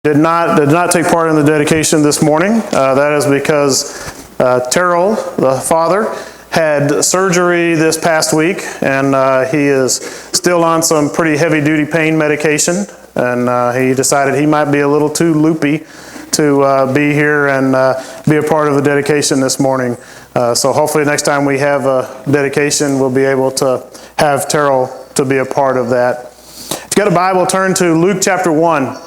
did not take part in the dedication this morning. That is because Terrell, the father, had surgery this past week, and he is still on some pretty heavy-duty pain medication, and he decided he might be a little too loopy to be here and be a part of the dedication this morning. So hopefully next time we have a dedication, we'll be able to have Terrell to be a part of that. If you've got a Bible, turn to Luke chapter 1.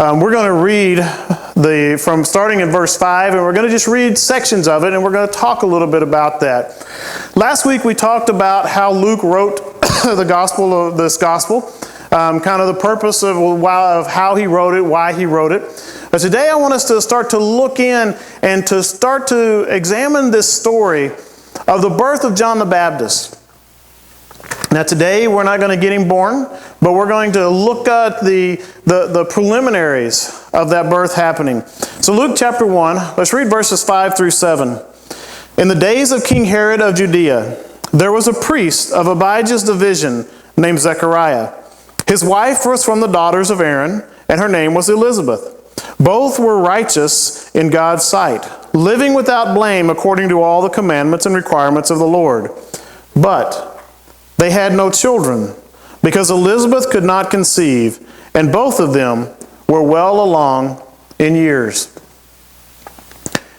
We're going to read from starting in verse 5, and we're going to just read sections of it, and we're going to talk a little bit about that. Last week we talked about how Luke wrote this gospel, kind of the purpose of how he wrote it, why he wrote it. But today I want us to start to look in and to start to examine this story of the birth of John the Baptist. Now today we're not going to get him born, but we're going to look at the preliminaries of that birth happening. So Luke chapter 1, let's read verses 5 through 7. In the days of King Herod of Judea, there was a priest of Abijah's division named Zechariah. His wife was from the daughters of Aaron, and her name was Elizabeth. Both were righteous in God's sight, living without blame according to all the commandments and requirements of the Lord. But they had no children, because Elizabeth could not conceive, and both of them were well along in years.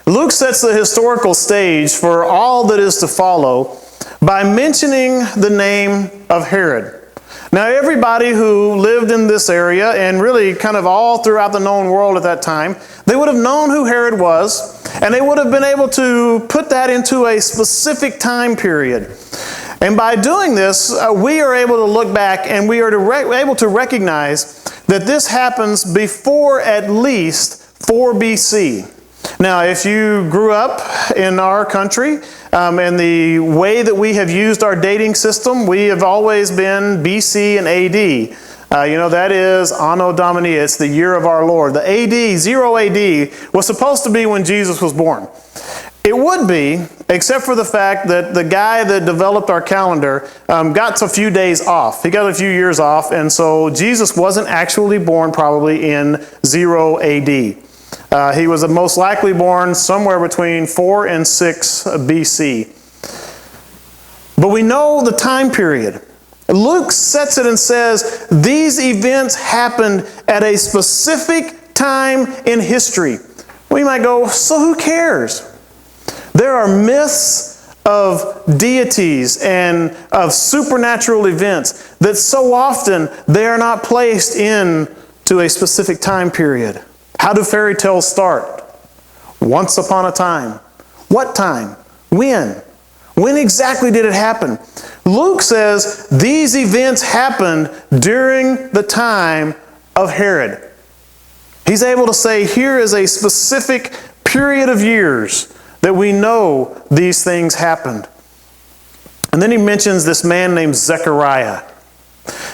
Luke sets the historical stage for all that is to follow by mentioning the name of Herod. Now, everybody who lived in this area, and really kind of all throughout the known world at that time, they would have known who Herod was, and they would have been able to put that into a specific time period. And by doing this, we are able to look back and we are able to recognize that this happens before at least 4 BC. Now, if you grew up in our country, and the way that we have used our dating system, we have always been BC and AD. That is Anno Domini, it's the year of our Lord. The AD, 0 AD, was supposed to be when Jesus was born. It would be, except for the fact that the guy that developed our calendar got a few days off. He got a few years off, and so Jesus wasn't actually born probably in 0 AD. He was most likely born somewhere between 4 and 6 BC. But we know the time period. Luke sets it and says, these events happened at a specific time in history. We might go, so who cares? There are myths of deities and of supernatural events that so often they are not placed into a specific time period. How do fairy tales start? Once upon a time. What time? When? When exactly did it happen? Luke says these events happened during the time of Herod. He's able to say here is a specific period of years that we know these things happened. And then he mentions this man named Zechariah.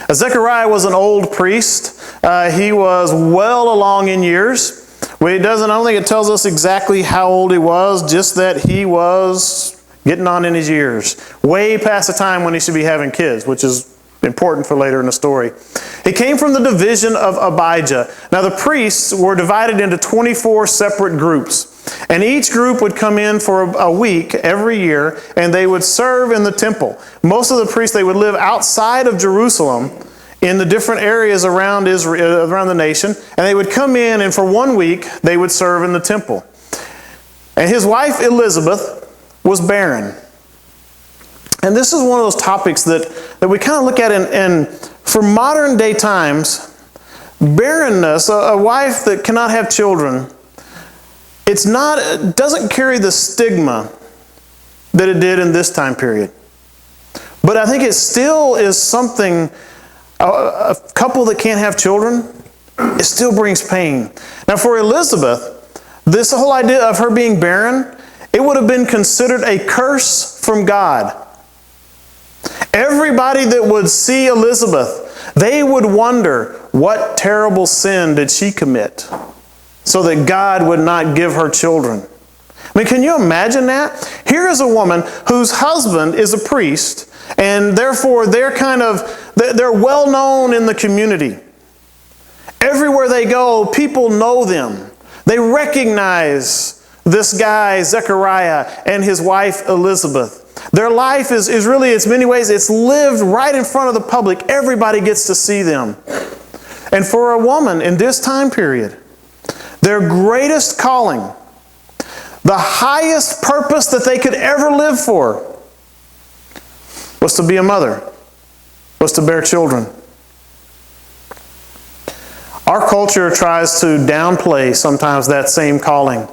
Zechariah was an old priest. He was well along in years. I don't think it tells us exactly how old he was, just that he was getting on in his years. Way past the time when he should be having kids, which is important for later in the story. He came from the division of Abijah. Now the priests were divided into 24 separate groups. And each group would come in for a week every year, and they would serve in the temple. Most of the priests, they would live outside of Jerusalem in the different areas around Israel, around the nation, and they would come in, and for 1 week, they would serve in the temple. And his wife, Elizabeth, was barren. And this is one of those topics that we kind of look at, and for modern day times, barrenness, a wife that cannot have children, it doesn't carry the stigma that it did in this time period. But I think it still is something, a couple that can't have children, it still brings pain. Now for Elizabeth, this whole idea of her being barren, it would have been considered a curse from God. Everybody that would see Elizabeth, they would wonder, what terrible sin did she commit so that God would not give her children? I mean, can you imagine that? Here is a woman whose husband is a priest, and therefore they're well known in the community. Everywhere they go, people know them. They recognize this guy, Zechariah, and his wife, Elizabeth. Their life is really, in many ways, it's lived right in front of the public. Everybody gets to see them. And for a woman in this time period, their greatest calling, the highest purpose that they could ever live for, was to be a mother, was to bear children. Our culture tries to downplay sometimes that same calling.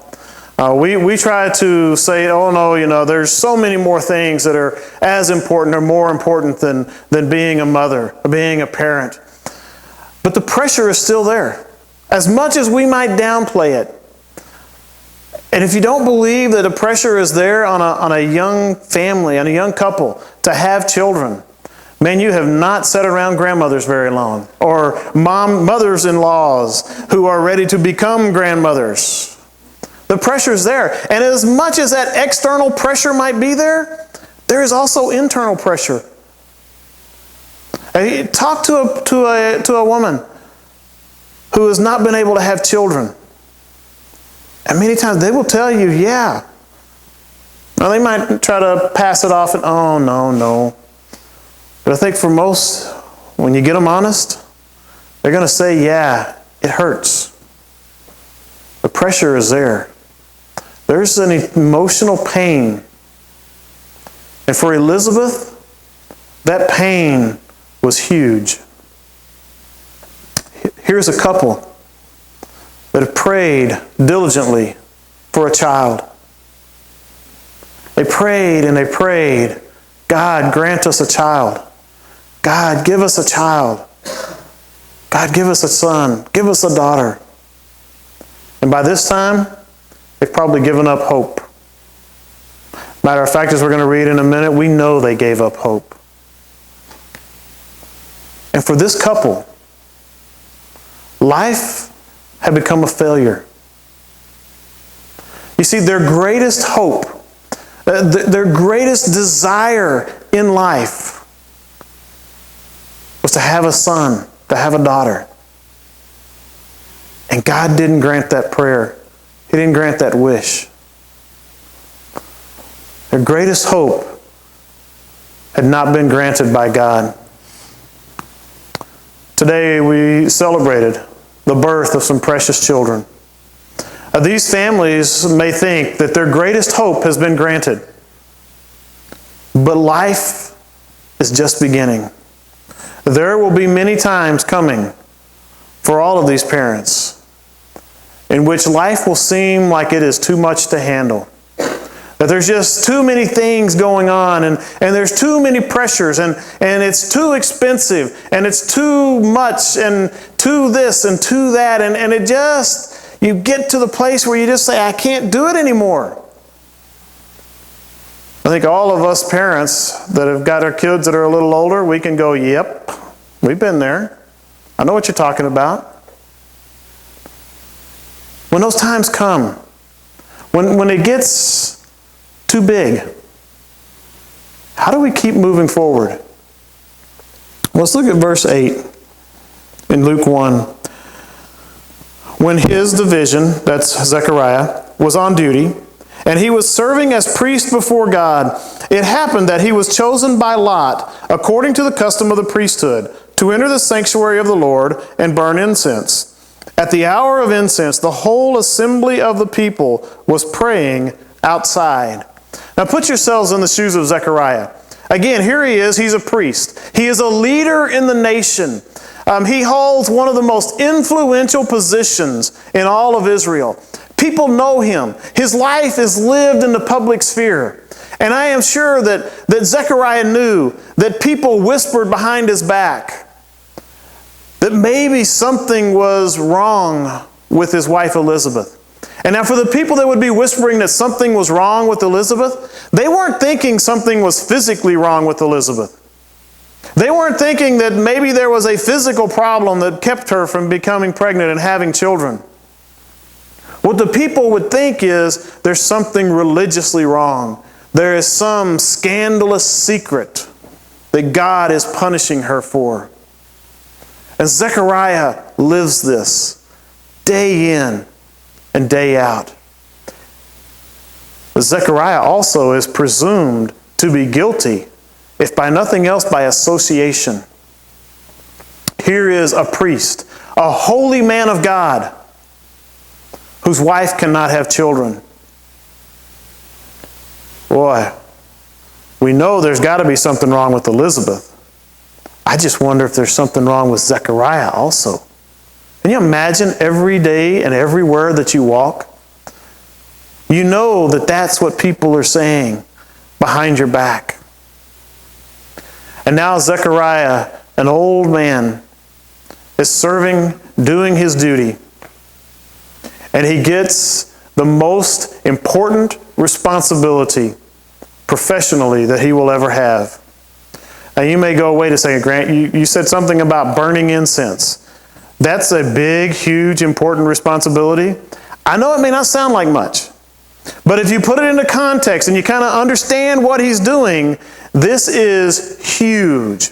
We try to say, oh no, there's so many more things that are as important or more important than being a mother, or being a parent. But the pressure is still there. As much as we might downplay it. And if you don't believe that the pressure is there on a young family, on a young couple, to have children, man, you have not sat around grandmothers very long. Or mothers-in-laws who are ready to become grandmothers. The pressure is there. And as much as that external pressure might be there, there is also internal pressure. Talk to a woman who has not been able to have children. And many times they will tell you, yeah. Now they might try to pass it off and, oh, no. But I think for most, when you get them honest, they're going to say, yeah, it hurts. The pressure is there. There's an emotional pain. And for Elizabeth, that pain was huge. Here's a couple that have prayed diligently for a child. They prayed and they prayed, God, grant us a child. God, give us a child. God, give us a son. Give us a daughter. And by this time, they've probably given up hope. Matter of fact, as we're going to read in a minute, we know they gave up hope. And for this couple, life had become a failure. You see, their greatest hope, their greatest desire in life was to have a son, to have a daughter. And God didn't grant that prayer. He didn't grant that wish. Their greatest hope had not been granted by God. Today we celebrated the birth of some precious children. These families may think that their greatest hope has been granted. But life is just beginning. There will be many times coming for all of these parents in which life will seem like it is too much to handle. That there's just too many things going on and there's too many pressures and it's too expensive and it's too much and too this and too that and it just, you get to the place where you just say, I can't do it anymore. I think all of us parents that have got our kids that are a little older, we can go, yep, we've been there. I know what you're talking about. When those times come, when it gets too big, how do we keep moving forward? Let's look at verse 8 in Luke 1. When his division, that's Zechariah, was on duty, and he was serving as priest before God, it happened that he was chosen by lot, according to the custom of the priesthood, to enter the sanctuary of the Lord and burn incense. At the hour of incense, the whole assembly of the people was praying outside. Now put yourselves in the shoes of Zechariah. Again, here he is. He's a priest. He is a leader in the nation. He holds one of the most influential positions in all of Israel. People know him. His life is lived in the public sphere. And I am sure that Zechariah knew that people whispered behind his back that maybe something was wrong with his wife Elizabeth. And now for the people that would be whispering that something was wrong with Elizabeth, they weren't thinking something was physically wrong with Elizabeth. They weren't thinking that maybe there was a physical problem that kept her from becoming pregnant and having children. What the people would think is there's something religiously wrong. There is some scandalous secret that God is punishing her for. And Zechariah lives this day in and day out. But Zechariah also is presumed to be guilty, if by nothing else, by association. Here is a priest, a holy man of God, whose wife cannot have children. Boy, we know there's got to be something wrong with Elizabeth. I just wonder if there's something wrong with Zechariah also. Can you imagine every day and everywhere that you walk? You know that that's what people are saying behind your back. And now Zechariah, an old man, is serving, doing his duty. And he gets the most important responsibility professionally that he will ever have. Now you may go, wait a second, Grant, you said something about burning incense. That's a big, huge, important responsibility. I know it may not sound like much, but if you put it into context and you kind of understand what he's doing, this is huge.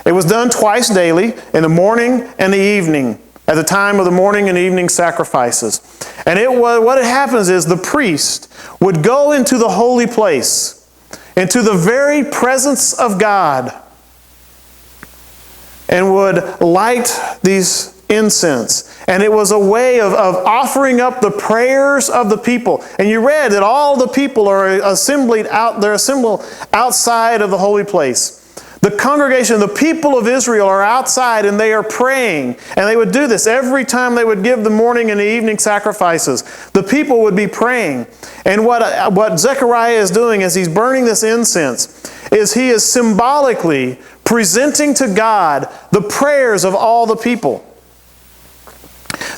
It was done twice daily, in the morning and the evening, at the time of the morning and evening sacrifices. And what happens is the priest would go into the holy place, into the very presence of God, and would light these incense. And it was a way of offering up the prayers of the people. And you read that all the people are assembled outside of the holy place. The congregation, the people of Israel are outside and they are praying. And they would do this every time they would give the morning and the evening sacrifices. The people would be praying. And what Zechariah is doing as he's burning this incense is he is symbolically presenting to God the prayers of all the people.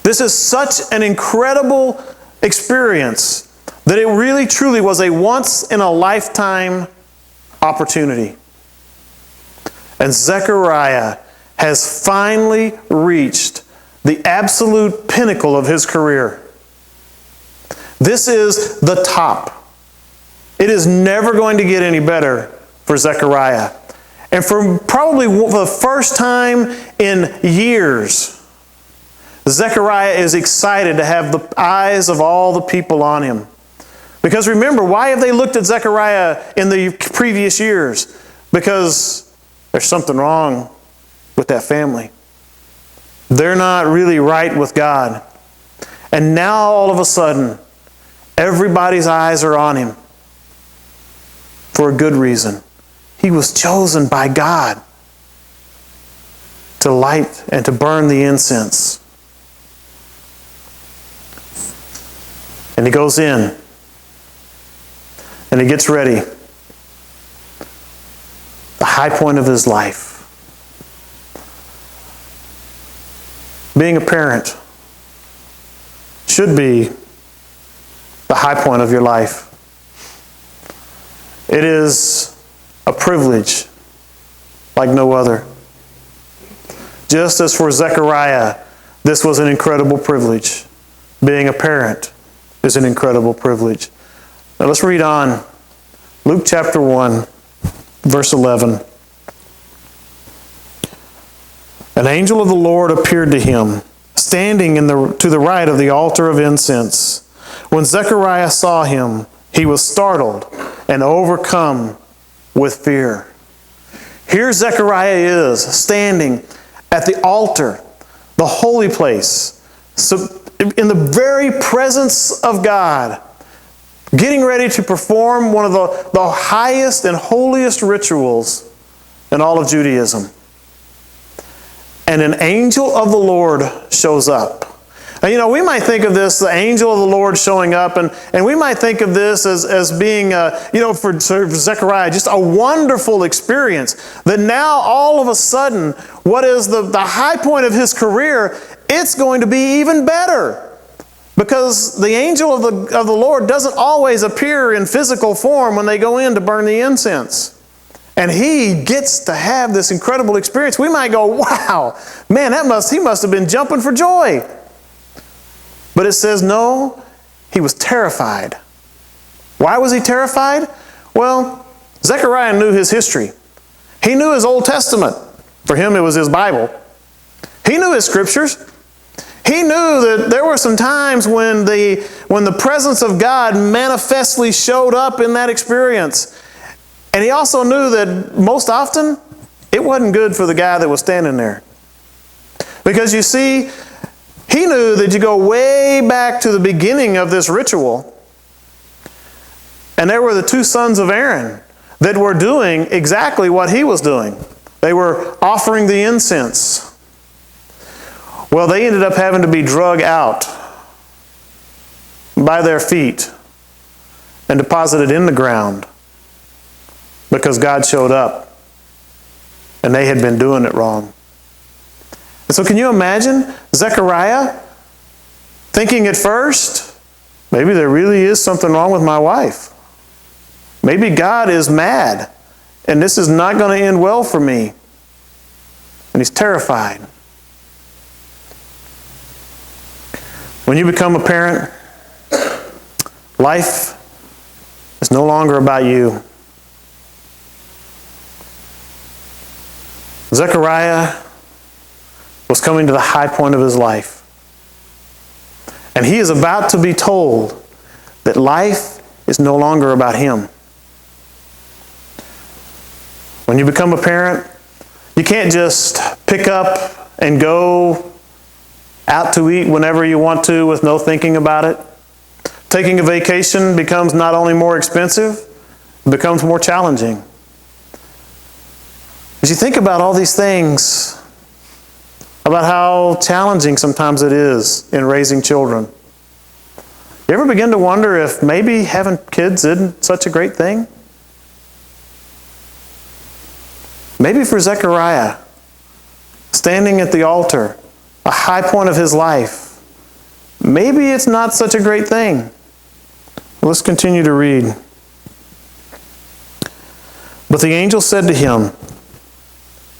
This is such an incredible experience that it really truly was a once-in-a-lifetime opportunity. And Zechariah has finally reached the absolute pinnacle of his career. This is the top. It is never going to get any better for Zechariah. And for probably the first time in years, Zechariah is excited to have the eyes of all the people on him. Because remember, why have they looked at Zechariah in the previous years? Because there's something wrong with that family. They're not really right with God. And now all of a sudden, everybody's eyes are on him. For a good reason. He was chosen by God to light and to burn the incense. And he goes in. And he gets ready. The high point of his life. Being a parent should be the high point of your life. It is a privilege like no other. Just as for Zechariah, this was an incredible privilege. Being a parent is an incredible privilege. Now let's read on. Luke chapter 1, verse 11. An angel of the Lord appeared to him, standing to the right of the altar of incense. When Zechariah saw him, he was startled and overcome with fear. Here Zechariah is, standing at the altar, the holy place, so in the very presence of God, getting ready to perform one of the highest and holiest rituals in all of Judaism. And an angel of the Lord shows up. Now, we might think of this, the angel of the Lord showing up, and we might think of this as being, for Zechariah, just a wonderful experience. That now, all of a sudden, what is the high point of his career, it's going to be even better. Because the angel of the Lord doesn't always appear in physical form when they go in to burn the incense. And he gets to have this incredible experience. We might go, wow, man, he must have been jumping for joy. But it says, no, he was terrified. Why was he terrified? Well, Zechariah knew his history. He knew his Old Testament. For him, it was his Bible. He knew his scriptures. He knew that there were some times when the presence of God manifestly showed up in that experience. And he also knew that most often, it wasn't good for the guy that was standing there. Because you see, he knew that you go way back to the beginning of this ritual, and there were the two sons of Aaron that were doing exactly what he was doing. They were offering the incense. Well, they ended up having to be drug out by their feet and deposited in the ground because God showed up and they had been doing it wrong. And so can you imagine Zechariah thinking at first, maybe there really is something wrong with my wife. Maybe God is mad and this is not going to end well for me. And he's terrified. When you become a parent, life is no longer about you. Zechariah was coming to the high point of his life. And he is about to be told that life is no longer about him. When you become a parent, you can't just pick up and go out to eat whenever you want to with no thinking about it. Taking a vacation becomes not only more expensive, it becomes more challenging. As you think about all these things, about how challenging sometimes it is in raising children, you ever begin to wonder if maybe having kids isn't such a great thing? Maybe for Zechariah, standing at the altar, a high point of his life, maybe it's not such a great thing. Let's continue to read. But the angel said to him,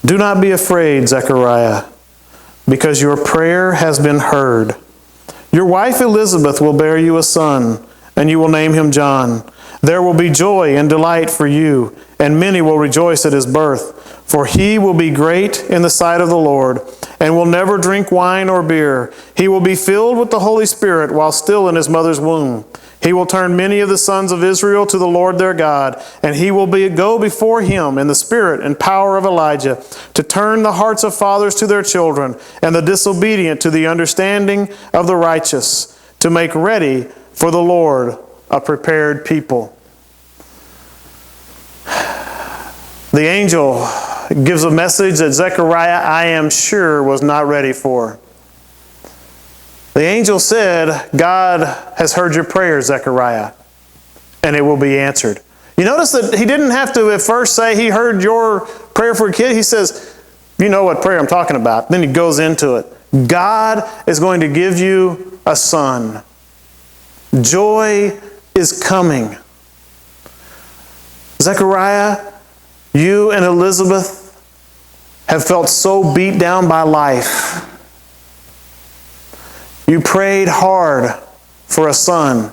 "Do not be afraid, Zechariah, because your prayer has been heard. Your wife Elizabeth will bear you a son, and you will name him John. There will be joy and delight for you, and many will rejoice at his birth. For he will be great in the sight of the Lord, and will never drink wine or beer. He will be filled with the Holy Spirit while still in his mother's womb. He will turn many of the sons of Israel to the Lord their God, and he will go before him in the spirit and power of Elijah, to turn the hearts of fathers to their children, and the disobedient to the understanding of the righteous, to make ready for the Lord a prepared people." The angel gives a message that Zechariah, I am sure, was not ready for. The angel said, "God has heard your prayer, Zechariah, and it will be answered." You notice that he didn't have to at first say he heard your prayer for a kid. He says, you know what prayer I'm talking about. Then he goes into it. God is going to give you a son. Joy is coming. Zechariah, you and Elizabeth have felt so beat down by life. You prayed hard for a son,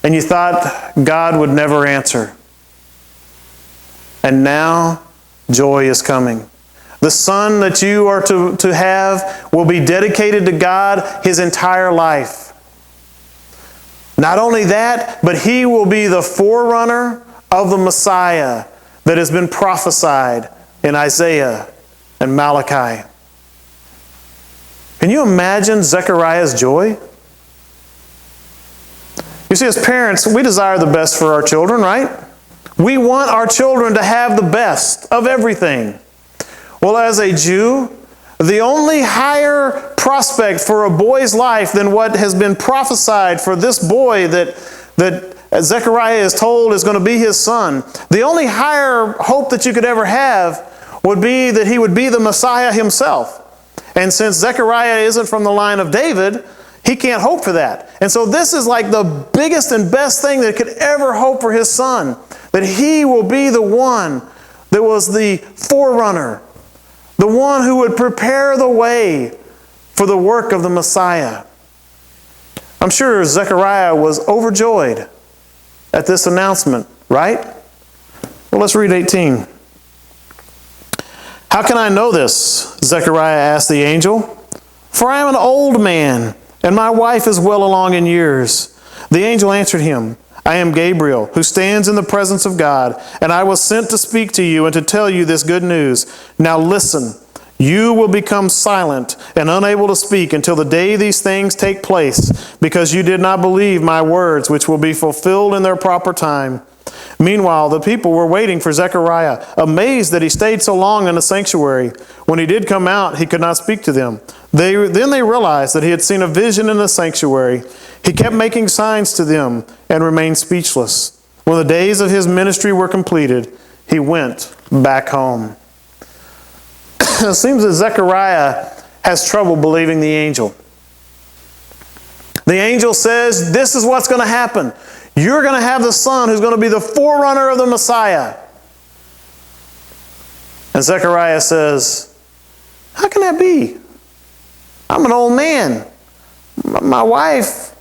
and you thought God would never answer. And now, joy is coming. The son that you are to have will be dedicated to God his entire life. Not only that, but he will be the forerunner of the Messiah that has been prophesied in Isaiah and Malachi. Can you imagine Zechariah's joy? You see, as parents, we desire the best for our children, right? We want our children to have the best of everything. Well, as a Jew, the only higher prospect for a boy's life than what has been prophesied for this boy that Zechariah is told is going to be his son, the only higher hope that you could ever have would be that he would be the Messiah himself. And since Zechariah isn't from the line of David, he can't hope for that. And so this is like the biggest and best thing that could ever hope for his son, that he will be the one that was the forerunner, the one who would prepare the way for the work of the Messiah. I'm sure Zechariah was overjoyed at this announcement, right? Well, let's read 18. "How can I know this?" Zechariah asked the angel. "For I am an old man, and my wife is well along in years." The angel answered him, "I am Gabriel, who stands in the presence of God, and I was sent to speak to you and to tell you this good news. Now listen, you will become silent and unable to speak until the day these things take place, because you did not believe my words, which will be fulfilled in their proper time." Meanwhile, the people were waiting for Zechariah, amazed that he stayed so long in the sanctuary. When he did come out, he could not speak to them. Then they realized that he had seen a vision in the sanctuary. He kept making signs to them and remained speechless. When the days of his ministry were completed, he went back home. It seems that Zechariah has trouble believing the angel. The angel says, this is what's going to happen. You're going to have the son who's going to be the forerunner of the Messiah. And Zechariah says, how can that be? I'm an old man. My wife,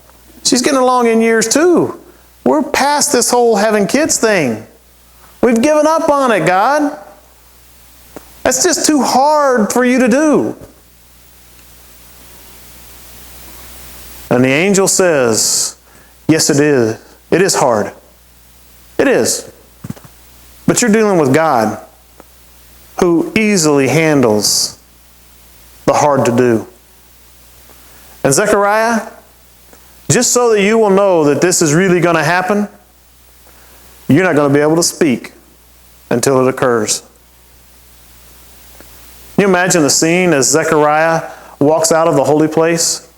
she's getting along in years too. We're past this whole having kids thing. We've given up on it, God. That's just too hard for you to do. And the angel says, yes, it is. It is hard. It is. But you're dealing with God, who easily handles the hard to do. And Zechariah, just so that you will know that this is really going to happen, you're not going to be able to speak until it occurs. Can you imagine the scene as Zechariah walks out of the holy place?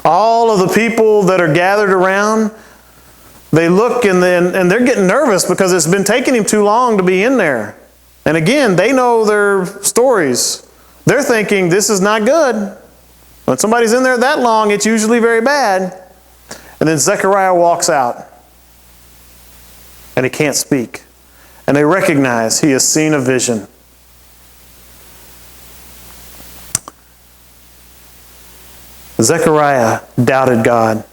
All of the people that are gathered around, they look and they're getting nervous because it's been taking him too long to be in there. And again, they know their stories. They're thinking, this is not good. When somebody's in there that long, it's usually very bad. And then Zechariah walks out. And he can't speak. And they recognize he has seen a vision. Zechariah doubted God.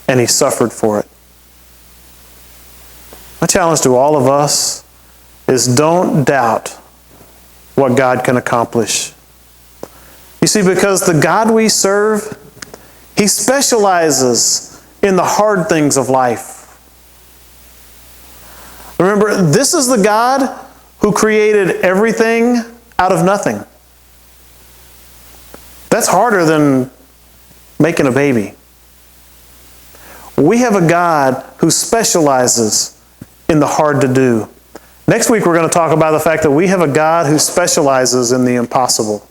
And he suffered for it. My challenge to all of us is don't doubt what God can accomplish. You see, because the God we serve, He specializes in the hard things of life. Remember, this is the God who created everything out of nothing. That's harder than making a baby. We have a God who specializes in the hard to do. Next week we're going to talk about the fact that we have a God who specializes in the impossible.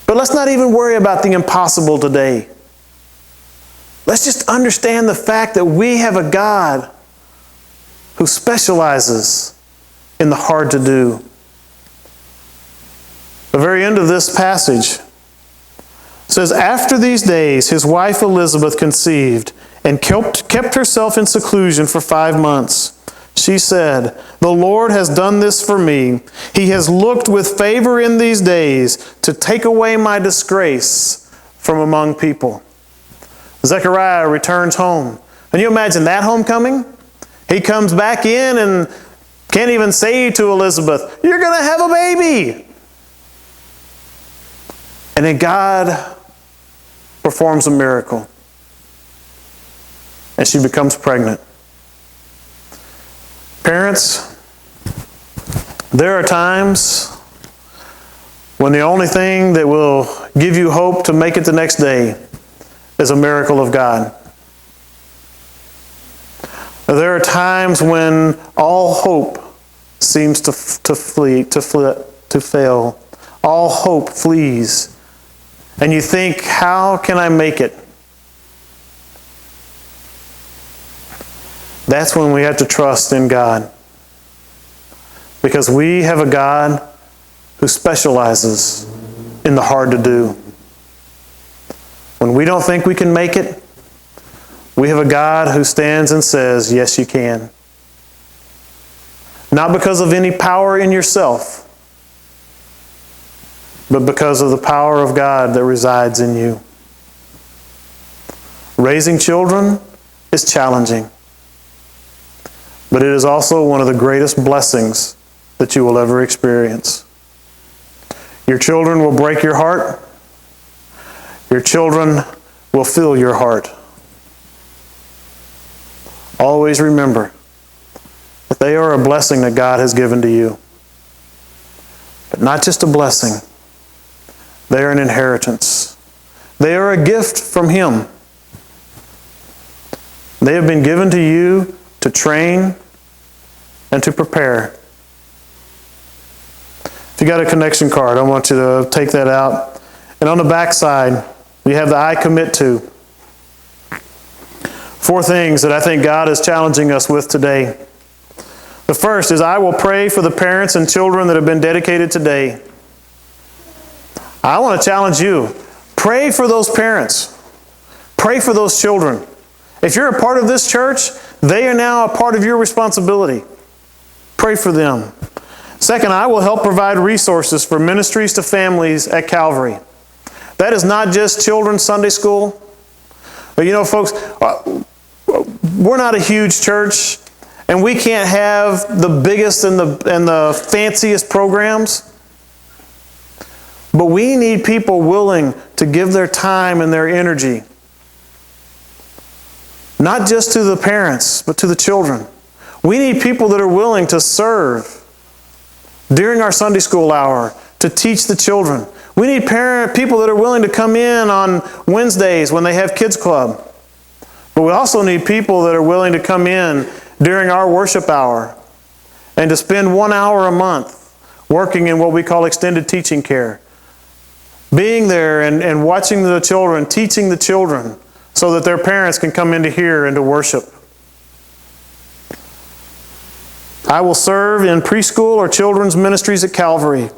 But let's not even worry about the impossible today. Let's just understand the fact that we have a God who specializes in the hard to do. The very end of this passage says, after these days, his wife Elizabeth conceived and kept herself in seclusion for 5 months. She said, the Lord has done this for me. He has looked with favor in these days to take away my disgrace from among people. Zechariah returns home. Can you imagine that homecoming? He comes back in and can't even say to Elizabeth, you're going to have a baby. And then God performs a miracle. And she becomes pregnant. Parents, there are times when the only thing that will give you hope to make it the next day is a miracle of God. There are times when all hope seems to fail. All hope flees. And you think, how can I make it? That's when we have to trust in God. Because we have a God who specializes in the hard to do. When we don't think we can make it, we have a God who stands and says, yes, you can. Not because of any power in yourself, but because of the power of God that resides in you. Raising children is challenging. But it is also one of the greatest blessings that you will ever experience. Your children will break your heart. Your children will fill your heart. Always remember that they are a blessing that God has given to you. But not just a blessing. They are an inheritance. They are a gift from Him. They have been given to you to train and to prepare. If you got a connection card, I want you to take that out. And on the back side, you have the I commit to. 4 things that I think God is challenging us with today. The first is, I will pray for the parents and children that have been dedicated today. I want to challenge you. Pray for those parents. Pray for those children. If you're a part of this church, they are now a part of your responsibility. Pray for them. Second, I will help provide resources for ministries to families at Calvary. That is not just children's Sunday school. But you know, folks, we're not a huge church, and we can't have the biggest and the fanciest programs. But we need people willing to give their time and their energy, not just to the parents, but to the children. We need people that are willing to serve during our Sunday school hour, to teach the children. We need people that are willing to come in on Wednesdays when they have kids club. But we also need people that are willing to come in during our worship hour and to spend 1 hour a month working in what we call extended teaching care. Being there and watching the children, teaching the children so that their parents can come into here and to worship. I will serve in preschool or children's ministries at Calvary.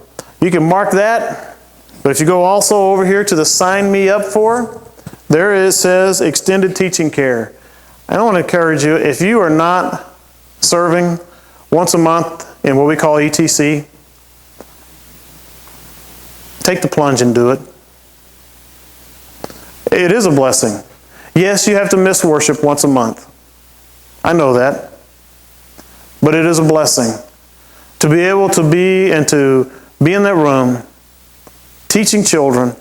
You can mark that, but if you go also over here to the sign me up for, there it says extended teaching care. I want to encourage you, if you are not serving once a month in what we call ETC, take the plunge and do it. It is a blessing. Yes, you have to miss worship once a month. I know that. But it is a blessing to be able to be in that room teaching children,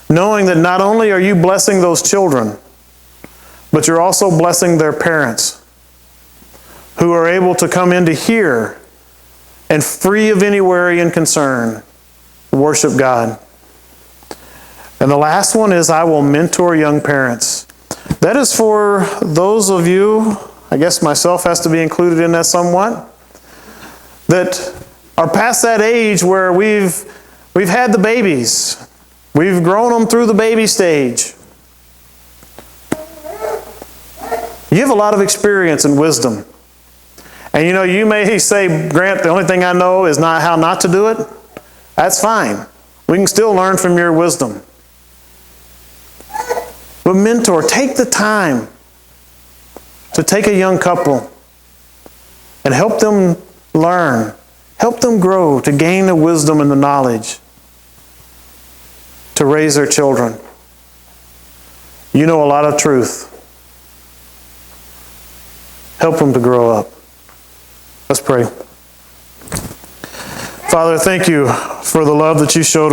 knowing that not only are you blessing those children, but you're also blessing their parents who are able to come into here and, free of any worry and concern, worship God. And the last one is, I will mentor young parents. That is for those of you, I guess myself has to be included in that somewhat, that are past that age where we've had the babies. We've grown them through the baby stage. You have a lot of experience and wisdom. And you know, you may say, Grant, the only thing I know is not how not to do it. That's fine. We can still learn from your wisdom. But mentor, take the time to take a young couple and help them learn, help them grow, to gain the wisdom and the knowledge to raise their children. You know a lot of truth. Help them to grow up. Let's pray. Father, thank you for the love that you showed